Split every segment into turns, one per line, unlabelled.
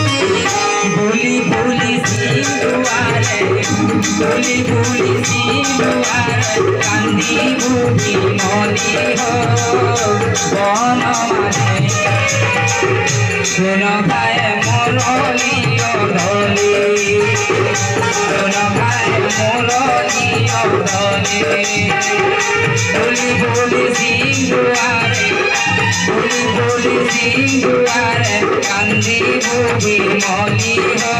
भूली भूली सिंधुआरे भूली भूली सिंधुआरे कांदी बुझी मनी हो बन माने सुन भाई मुरली धनी सुन भाई मुरली धनी भूली भूली सिंधुआरे भूली भूली सिंधुआरे कांदी बुझी मनी हो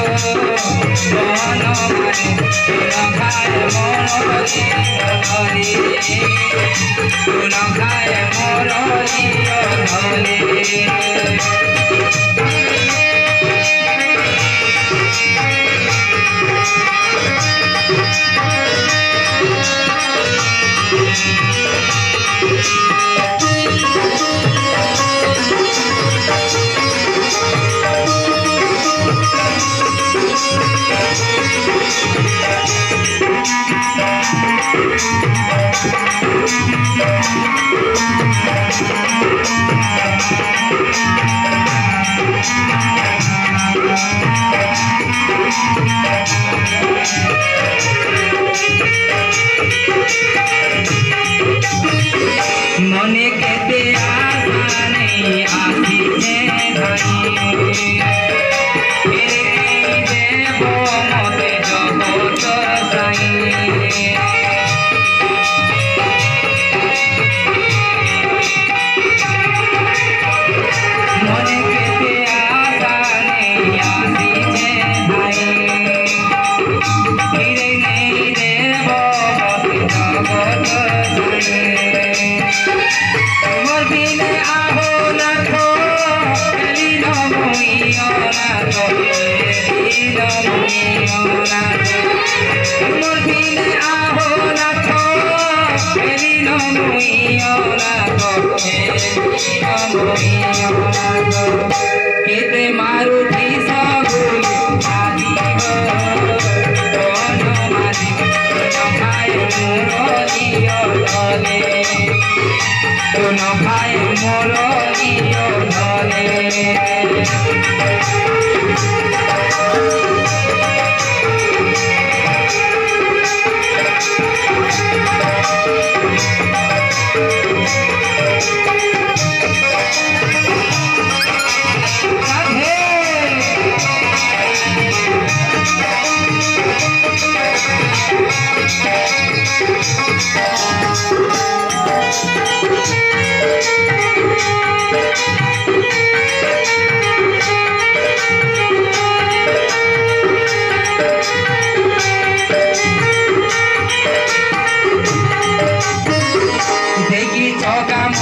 बन माने सुन भाई मुरली धनी सुन भाई मुरली धनी मने केते आशा नहीं आसी छे भाई फेरे देव मते जगत साई मने केते आशा नहीं आसी छे भाई फेरे नहीं देव मते जगत साई मोर बिने आहो नाथो एली नमुइयो नाथो एली नमुइयो नाथो मोर बिने आहो नाथो एली नमुइयो नाथो एली नमुइयो नाथो केते मारुति सबुली आदि हो कोन मादि नखाय मुरलियो धने तुन भाई मुरलियो धने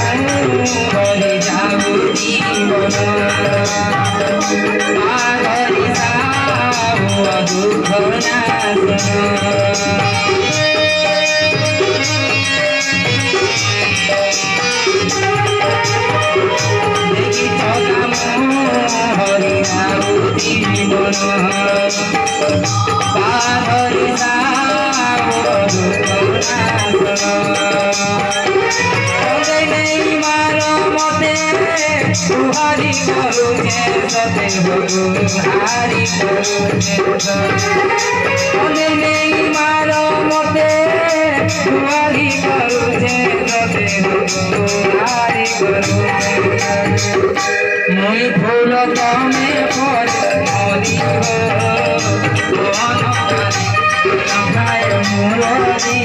हरि जाऊ जीवन हरि जाऊ दुख नाशन देखी थकाम हरि जाऊ जीवन हरि जाऊ दुख हरि करू सते भगु हरि करू नहीं मारो मते हरि करू सते भगु हरि करू मुई फूल तमे फल हरि हो मन हरि मुरली